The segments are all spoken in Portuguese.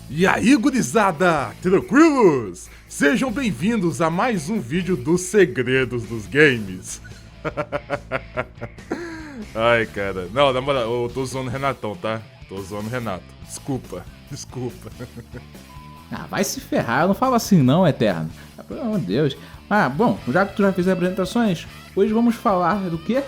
E aí, gurizada, tranquilos? Sejam bem-vindos a mais um vídeo dos segredos dos games. Ai, cara. Não, na moral, eu tô zoando o Renatão, tá? Tô zoando o Renato. Desculpa. Ah, vai se ferrar, eu não falo assim não, Eterno. Ah, pelo amor de Deus. Ah, bom, já que tu já fez as apresentações, hoje vamos falar do quê?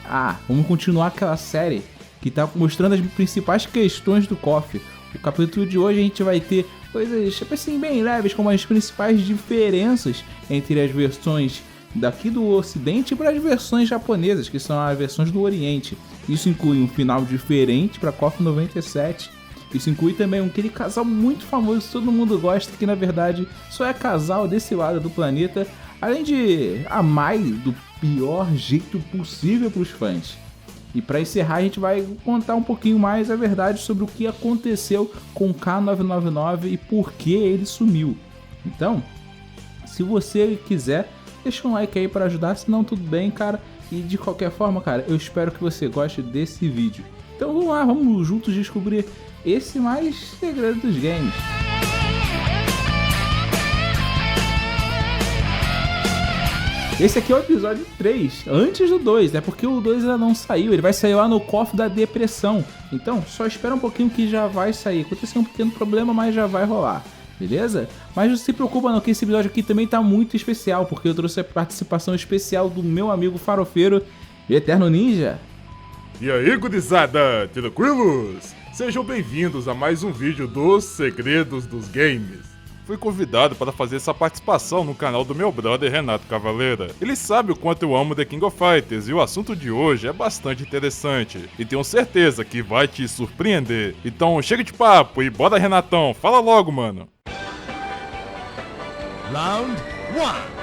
Ah, vamos continuar aquela série que tá mostrando as principais questões do KOF. No capítulo de hoje a gente vai ter coisas assim bem leves, como as principais diferenças entre as versões daqui do Ocidente para as versões japonesas, que são as versões do Oriente. Isso inclui um final diferente para KOF 97. Isso inclui também aquele casal muito famoso que todo mundo gosta, que na verdade só é casal desse lado do planeta, além de amar do pior jeito possível para os fãs. E para encerrar a gente vai contar um pouquinho mais a verdade sobre o que aconteceu com o K999 e por que ele sumiu. Então, se você quiser, deixa um like aí para ajudar, senão tudo bem, cara. E de qualquer forma, cara, eu espero que você goste desse vídeo. Então vamos lá, vamos juntos descobrir esse mais segredo dos games. Esse aqui é o episódio 3, antes do 2, é porque o 2 ainda não saiu, ele vai sair lá no KOF da depressão. Então, só espera um pouquinho que já vai sair. Aconteceu um pequeno problema, mas já vai rolar, beleza? Mas não se preocupa não, que esse episódio aqui também tá muito especial, porque eu trouxe a participação especial do meu amigo farofeiro, Eterno Ninja. E aí, gurizada, tranquilos? Sejam bem-vindos a mais um vídeo dos segredos dos games. Fui convidado para fazer essa participação no canal do meu brother Renato Cavaleira. Ele sabe o quanto eu amo The King of Fighters e o assunto de hoje é bastante interessante. E tenho certeza que vai te surpreender. Então chega de papo e bora, Renatão, fala logo, mano. Round 1.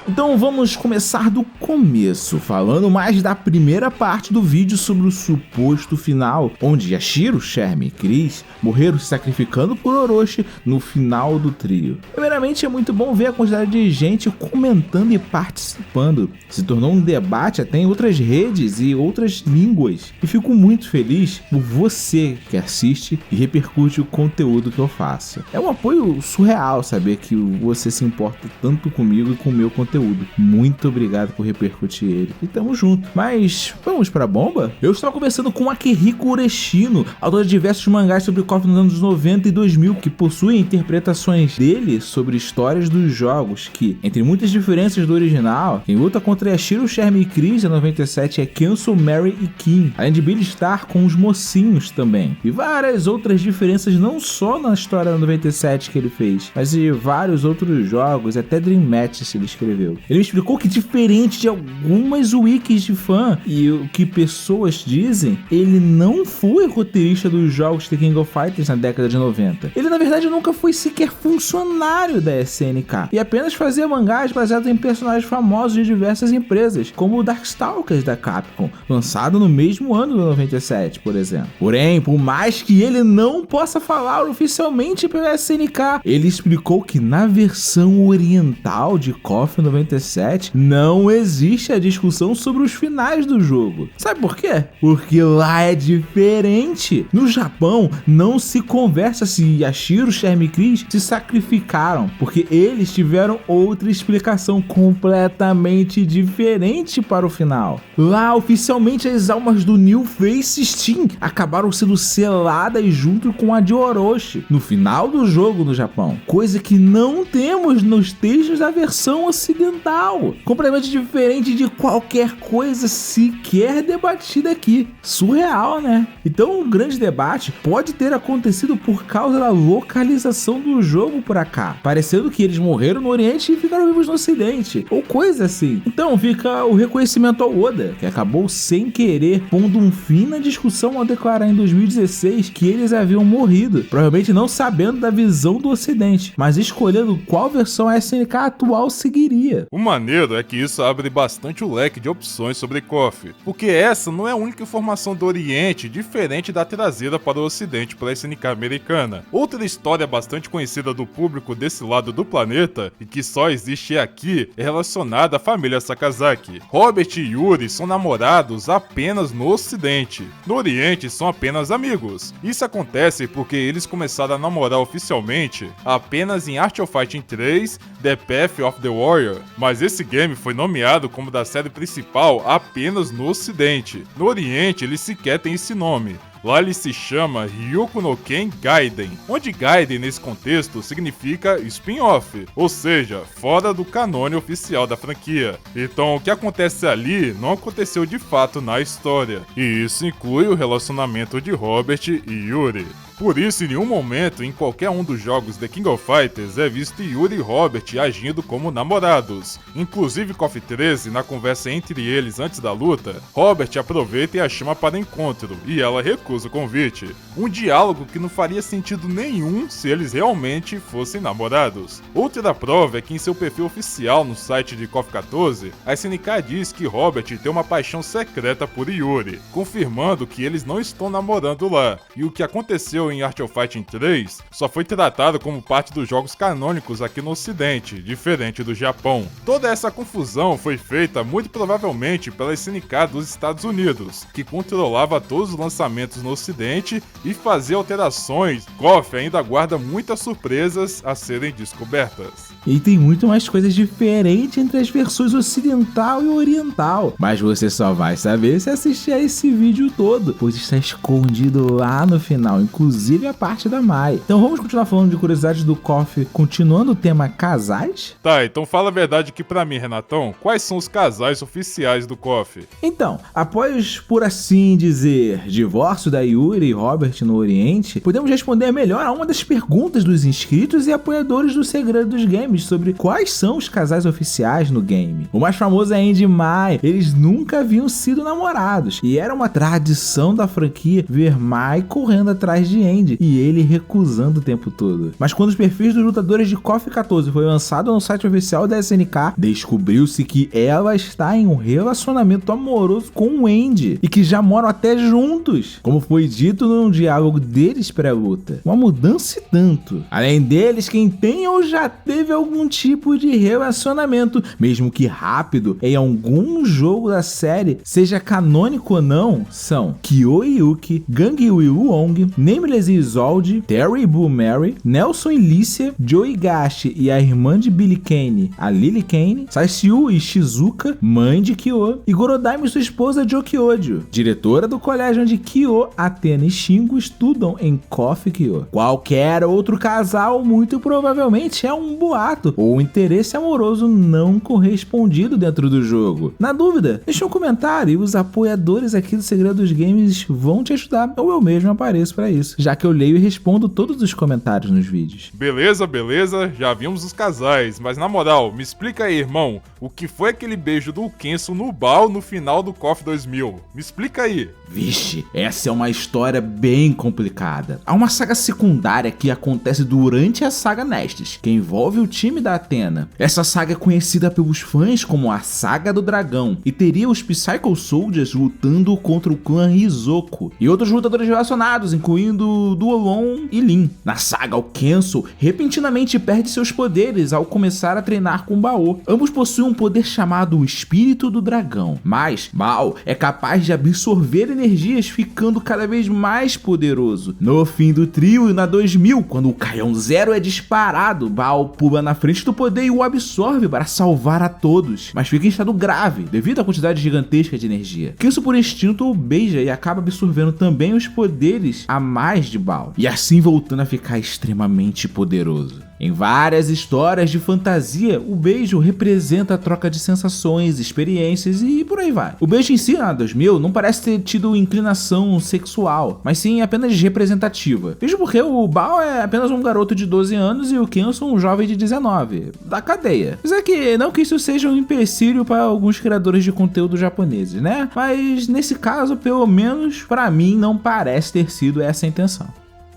Então vamos começar do começo, falando mais da primeira parte do vídeo sobre o suposto final, onde Yashiro, Sherm e Chris morreram se sacrificando por Orochi no final do trio. Primeiramente é muito bom ver a quantidade de gente comentando e participando, se tornou um debate até em outras redes e outras línguas, e fico muito feliz por você que assiste e repercute o conteúdo que eu faço. É um apoio surreal saber que você se importa tanto comigo e com o meu conteúdo. Muito obrigado por repercutir ele. E tamo junto. Mas vamos pra bomba? Eu estava conversando com Akihiko Ureshino, autor de diversos mangás sobre KOF nos anos 90 e 2000, que possuem interpretações dele sobre histórias dos jogos, que, entre muitas diferenças do original, quem luta contra Yashiro, Sherm e Chris em 97 é Kenso, Mary e Kim, além de Billy estar com os mocinhos também. E várias outras diferenças não só na história da 97 que ele fez, mas de vários outros jogos, até Dream Matches ele escreveu. Ele me explicou que, diferente de algumas wikis de fã e o que pessoas dizem, ele não foi roteirista dos jogos The King of Fighters na década de 90. Ele na verdade nunca foi sequer funcionário da SNK e apenas fazia mangás baseados em personagens famosos de diversas empresas, como o Darkstalkers da Capcom, lançado no mesmo ano de 97, por exemplo. Porém, por mais que ele não possa falar oficialmente pela SNK, ele explicou que na versão oriental de KOF 97 não existe a discussão sobre os finais do jogo. Sabe por quê? Porque lá é diferente. No Japão não se conversa se Yashiro, Sherm e Chris se sacrificaram, porque eles tiveram outra explicação completamente diferente para o final. Lá oficialmente as almas do New Face Steam acabaram sendo seladas junto com a de Orochi no final do jogo no Japão, coisa que não temos nos textos da versão ocidental, completamente diferente de qualquer coisa sequer debatida aqui. Surreal, né? Então o grande debate pode ter acontecido por causa da localização do jogo por cá, parecendo que eles morreram no Oriente e ficaram vivos no Ocidente, ou coisa assim. Então fica o reconhecimento ao Oda, que acabou sem querer pondo um fim na discussão ao declarar em 2016 que eles haviam morrido, provavelmente não sabendo da visão do Ocidente, mas escolhendo qual versão a SNK atual seguiria. O maneiro é que isso abre bastante o leque de opções sobre KOF, porque essa não é a única informação do Oriente diferente da trazida para o Ocidente pela SNK americana. Outra história bastante conhecida do público desse lado do planeta, e que só existe aqui, é relacionada à família Sakazaki. Robert e Yuri são namorados apenas no Ocidente. No Oriente são apenas amigos. Isso acontece porque eles começaram a namorar oficialmente apenas em Art of Fighting 3, The Path of the Warrior, mas esse game foi nomeado como da série principal apenas no Ocidente. No Oriente ele sequer tem esse nome. Lá ele se chama Ryuko no Ken Gaiden, onde Gaiden nesse contexto significa spin-off, ou seja, fora do canone oficial da franquia. Então o que acontece ali não aconteceu de fato na história, e isso inclui o relacionamento de Robert e Yuri. Por isso, em nenhum momento, em qualquer um dos jogos The King of Fighters, é visto Yuri e Robert agindo como namorados. Inclusive, KOF 13, na conversa entre eles antes da luta, Robert aproveita e a chama para encontro, e ela recusa o convite. Um diálogo que não faria sentido nenhum se eles realmente fossem namorados. Outra prova é que em seu perfil oficial no site de KOF 14, a SNK diz que Robert tem uma paixão secreta por Yuri, confirmando que eles não estão namorando lá, e o que aconteceu em Art of Fighting 3 só foi tratado como parte dos jogos canônicos aqui no Ocidente, diferente do Japão. Toda essa confusão foi feita muito provavelmente pela SNK dos Estados Unidos, que controlava todos os lançamentos no Ocidente e fazia alterações. KOF ainda guarda muitas surpresas a serem descobertas. E tem muito mais coisas diferentes entre as versões ocidental e oriental, mas você só vai saber se assistir a esse vídeo todo, pois está escondido lá no final, inclusive a parte da Mai. Então vamos continuar falando de curiosidades do KOF, continuando o tema casais? Tá, então fala a verdade aqui pra mim, Renatão, quais são os casais oficiais do KOF? Então, após, por assim dizer, divórcio da Yuri e Robert no Oriente, podemos responder melhor a uma das perguntas dos inscritos e apoiadores do Segredo dos Games sobre quais são os casais oficiais no game. O mais famoso é Andy e Mai. Eles nunca haviam sido namorados, e era uma tradição da franquia ver Mai correndo atrás de Andy e ele recusando o tempo todo. Mas quando os perfis dos lutadores de KOF 14 foi lançado no site oficial da SNK, descobriu-se que ela está em um relacionamento amoroso com o Andy e que já moram até juntos, como foi dito num diálogo deles pré-luta. Uma mudança e tanto. Além deles, quem tem ou já teve algum tipo de relacionamento, mesmo que rápido, em algum jogo da série, seja canônico ou não, são Kyo Yuki, Gang Will Wong, Nameless Isolde, Terry Blue Mary, Nelson e Lícia, Joey Gashi e a irmã de Billy Kane, a Lily Kane, Saisyu e Shizuka, mãe de Kyo, e Gorodaime e sua esposa Jo Kyojo, diretora do colégio onde Kyo, Atena e Shingo estudam em KOF Kyo. Qualquer outro casal muito provavelmente é um boato ou um interesse amoroso não correspondido dentro do jogo. Na dúvida, deixa um comentário e os apoiadores aqui do Segredo dos Games vão te ajudar, ou eu mesmo apareço pra isso, já que eu leio e respondo todos os comentários nos vídeos. Beleza, já vimos os casais, mas na moral, me explica aí, irmão, o que foi aquele beijo do Kenso no Bao no final do KOF 2000? Me explica aí. Vixe, essa é uma história bem complicada. Há uma saga secundária que acontece durante a saga Nestes, que envolve o time da Athena. Essa saga é conhecida pelos fãs como a Saga do Dragão e teria os Psycho Soldiers lutando contra o clã Hisoku e outros lutadores relacionados, incluindo Duolon e Lin. Na saga, o Kenso repentinamente perde seus poderes ao começar a treinar com Bao. Ambos possuem um poder chamado o Espírito do Dragão, mas Bao é capaz de absorver energias, ficando cada vez mais poderoso. No fim do trio, na 2000, quando o Canhão Zero é disparado, Bao pula na frente do poder e o absorve para salvar a todos, mas fica em estado grave devido à quantidade gigantesca de energia. Kenso, por instinto, o beija e acaba absorvendo também os poderes a mais de Bao, e assim voltando a ficar extremamente poderoso. Em várias histórias de fantasia, o beijo representa a troca de sensações, experiências e por aí vai. O beijo em si, na 2000, não parece ter tido inclinação sexual, mas sim apenas representativa. Veja porque o Bao é apenas um garoto de 12 anos e o Kenso um jovem de 19, da cadeia. Mas é que não que isso seja um empecilho para alguns criadores de conteúdo japoneses, né? Mas nesse caso, pelo menos pra mim, não parece ter sido essa a intenção.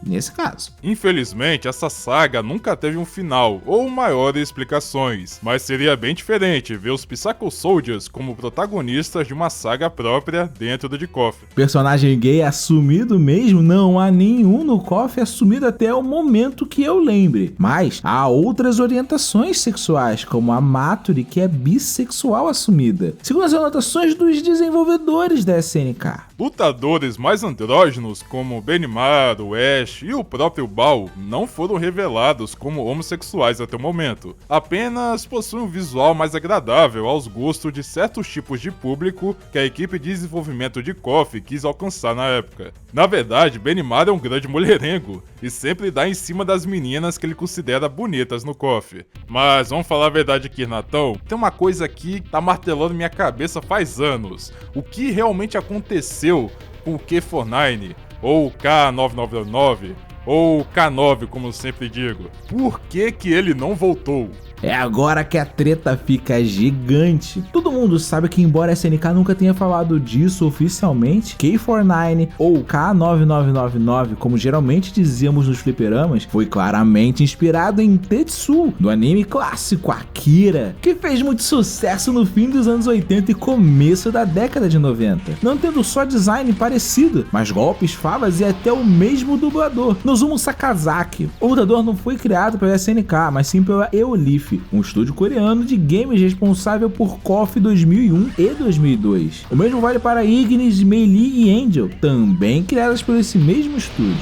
nesse caso. Infelizmente, essa saga nunca teve um final ou maiores explicações, mas seria bem diferente ver os Psycho Soldiers como protagonistas de uma saga própria dentro de KOF. Personagem gay assumido mesmo, não há nenhum no KOF assumido até o momento que eu lembre, mas há outras orientações sexuais, como a Maturi, que é bissexual assumida, segundo as anotações dos desenvolvedores da SNK. Lutadores mais andrógenos como Benimaru, Ash e o próprio Bao não foram revelados como homossexuais até o momento, apenas possuem um visual mais agradável aos gostos de certos tipos de público que a equipe de desenvolvimento de KOF quis alcançar na época. Na verdade, Benimaru é um grande mulherengo e sempre dá em cima das meninas que ele considera bonitas no KOF. Mas vamos falar a verdade aqui, Natão, tem uma coisa aqui que tá martelando minha cabeça faz anos. O que realmente aconteceu com o K49, ou K999, ou K9, como eu sempre digo? Por que ele não voltou? É agora que a treta fica gigante. Todo mundo sabe que, embora a SNK nunca tenha falado disso oficialmente, K49 ou K9999, como geralmente dizíamos nos fliperamas, foi claramente inspirado em Tetsuo, do anime clássico Akira, que fez muito sucesso no fim dos anos 80 e começo da década de 90, não tendo só design parecido, mas golpes, falas e até o mesmo dublador, Nozumo Sakazaki. O dublador não foi criado pela SNK, mas sim pela Eolif, um estúdio coreano de games responsável por KOF 2001 e 2002. O mesmo vale para Ignis, Melee e Angel, também criadas por esse mesmo estúdio.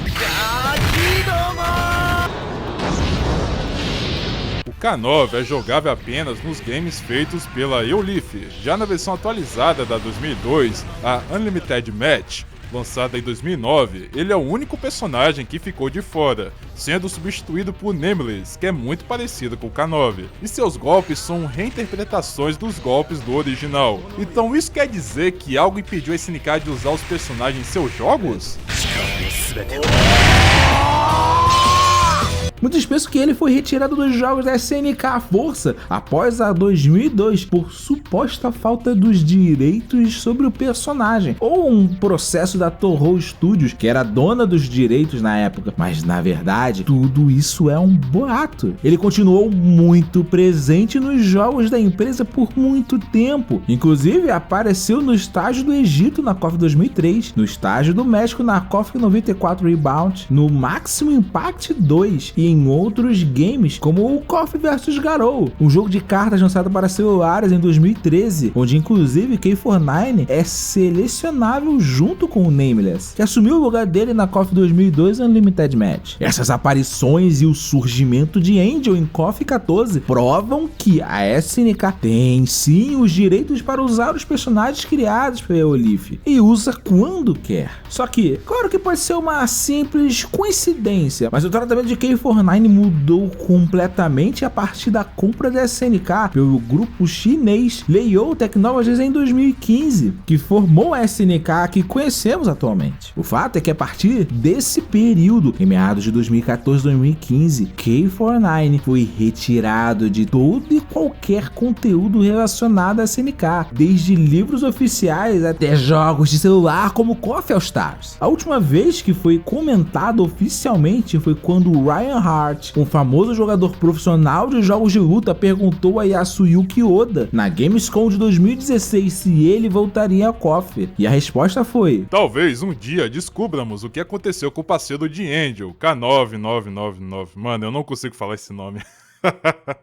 O K9 é jogável apenas nos games feitos pela Eolif. Já na versão atualizada da 2002, a Unlimited Match, lançada em 2009, ele é o único personagem que ficou de fora, sendo substituído por Nameless, que é muito parecido com o K9, e seus golpes são reinterpretações dos golpes do original. Então isso quer dizer que algo impediu a SNK de usar os personagens em seus jogos? Muitos pensam que ele foi retirado dos jogos da SNK à força após a 2002 por suposta falta dos direitos sobre o personagem, ou um processo da Toho Studios, que era dona dos direitos na época, mas na verdade tudo isso é um boato. Ele continuou muito presente nos jogos da empresa por muito tempo, inclusive apareceu no estágio do Egito na KOF 2003, no estágio do México na KOF 94 Rebound, no Maximum Impact 2 e em outros games como o KOF vs Garou, um jogo de cartas lançado para celulares em 2013, onde inclusive K49 é selecionável junto com o Nameless, que assumiu o lugar dele na KOF 2002 Unlimited Match. Essas aparições e o surgimento de Angel em KOF 14 provam que a SNK tem sim os direitos para usar os personagens criados pela Eolif e usa quando quer. Só que, claro que pode ser uma simples coincidência, mas o tratamento de K49 mudou completamente a partir da compra da SNK pelo grupo chinês Leiyou Technologies em 2015, que formou a SNK que conhecemos atualmente. O fato é que a partir desse período, em meados de 2014 e 2015, K49 foi retirado de todo e qualquer conteúdo relacionado à SNK, desde livros oficiais até jogos de celular como KOF All Stars. A última vez que foi comentado oficialmente foi quando Ryan Hart, um famoso jogador profissional de jogos de luta, perguntou a Yasuyuki Oda na Gamescom de 2016 se ele voltaria a KOF, e a resposta foi: talvez um dia descubramos o que aconteceu com o parceiro de Angel, K9999. Mano, eu não consigo falar esse nome.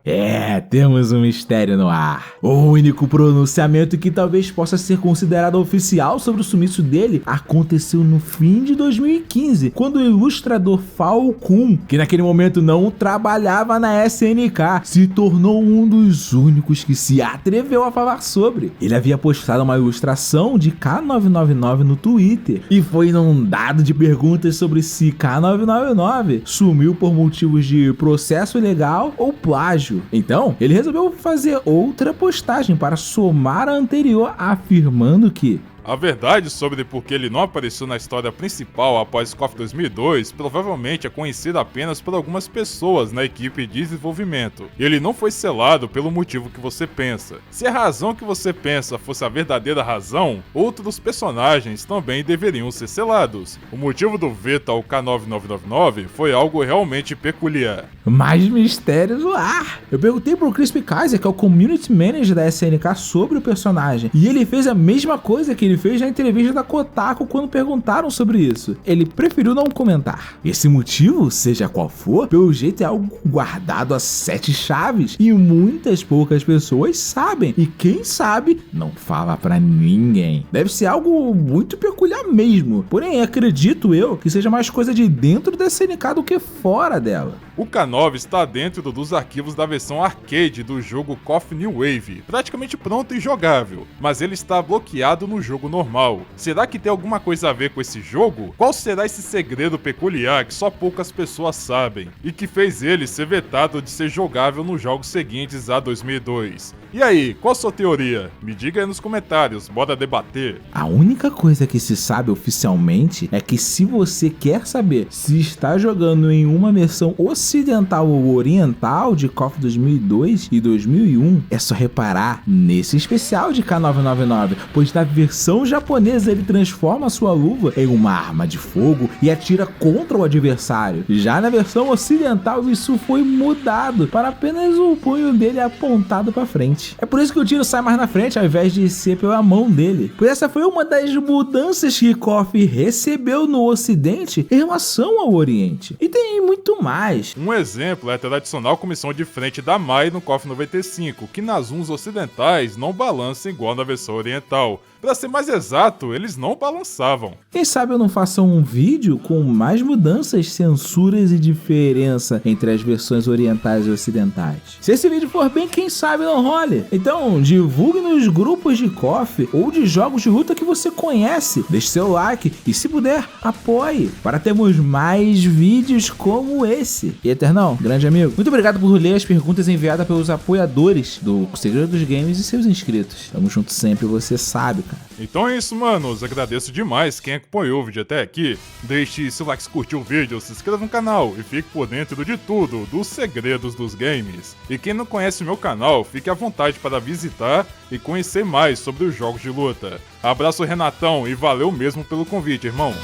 É, temos um mistério no ar. O único pronunciamento que talvez possa ser considerado oficial sobre o sumiço dele aconteceu no fim de 2015, quando o ilustrador Falcon, que naquele momento não trabalhava na SNK, se tornou um dos únicos que se atreveu a falar sobre. Ele havia postado uma ilustração de K999 no Twitter e foi inundado de perguntas sobre se K999 sumiu por motivos de processo legal ou plágio. Então, ele resolveu fazer outra postagem para somar a anterior, afirmando que A verdade sobre por que ele não apareceu na história principal após KOF 2002 provavelmente é conhecida apenas por algumas pessoas na equipe de desenvolvimento. E ele não foi selado pelo motivo que você pensa. Se a razão que você pensa fosse a verdadeira razão, outros personagens também deveriam ser selados. O motivo do veto ao K9999 foi algo realmente peculiar. Mais mistérios no ar. Eu perguntei pro Crispy Kaiser, que é o Community Manager da SNK, sobre o personagem, e ele fez a mesma coisa que ele fez na entrevista da Kotaku quando perguntaram sobre isso. Ele preferiu não comentar. Esse motivo, seja qual for, pelo jeito é algo guardado a 7 chaves e muitas poucas pessoas sabem, e quem sabe não fala pra ninguém. Deve ser algo muito peculiar mesmo, porém acredito eu que seja mais coisa de dentro da SNK do que fora dela. O K9 está dentro dos arquivos da versão arcade do jogo KOF New Wave, praticamente pronto e jogável, mas ele está bloqueado no jogo normal. Será que tem alguma coisa a ver com esse jogo? Qual será esse segredo peculiar que só poucas pessoas sabem, e que fez ele ser vetado de ser jogável nos jogos seguintes a 2002? E aí, qual a sua teoria? Me diga aí nos comentários, bora debater. A única coisa que se sabe oficialmente é que se você quer saber se está jogando em uma versão ocidental ou oriental de KOF 2002 e 2001, é só reparar nesse especial de K999, pois na versão japonesa ele transforma sua luva em uma arma de fogo e atira contra o adversário. Já na versão ocidental isso foi mudado para apenas o punho dele apontado para frente. É por isso que o tiro sai mais na frente ao invés de ser pela mão dele. Pois essa foi uma das mudanças que KOF recebeu no ocidente em relação ao oriente. E tem muito mais. Um exemplo é a tradicional comissão de frente da Mai no KOF 95, que nas zooms ocidentais não balança igual na versão oriental. Pra ser mais exato, eles não balançavam. Quem sabe eu não faça um vídeo com mais mudanças, censuras e diferença entre as versões orientais e ocidentais. Se esse vídeo for bem, quem sabe não role. Então divulgue nos grupos de KOF ou de jogos de luta que você conhece. Deixe seu like e, se puder, apoie para termos mais vídeos como esse. E Eternão, grande amigo, muito obrigado por ler as perguntas enviadas pelos apoiadores do Segredo dos Games e seus inscritos. Tamo junto sempre, você sabe, cara. Então é isso, manos. Agradeço demais quem acompanhou o vídeo até aqui. Deixe seu like se curtiu o vídeo, se inscreva no canal e fique por dentro de tudo dos segredos dos games. E quem não conhece o meu canal, fique à vontade para visitar e conhecer mais sobre os jogos de luta. Abraço, Renatão, e valeu mesmo pelo convite, irmão.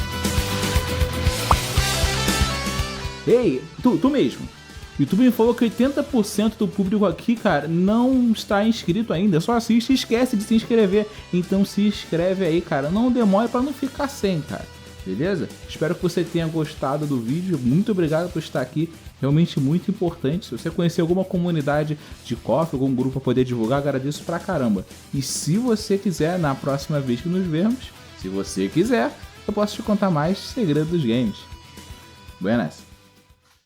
Ei, tu mesmo. O YouTube me falou que 80% do público aqui, cara, não está inscrito ainda. Só assiste e esquece de se inscrever. Então se inscreve aí, cara. Não demore para não ficar sem, cara. Beleza? Espero que você tenha gostado do vídeo. Muito obrigado por estar aqui. Realmente muito importante. Se você conhecer alguma comunidade de KOF, algum grupo para poder divulgar, agradeço pra caramba. E se você quiser, na próxima vez que nos vermos, se você quiser, eu posso te contar mais segredos dos games. Buenas.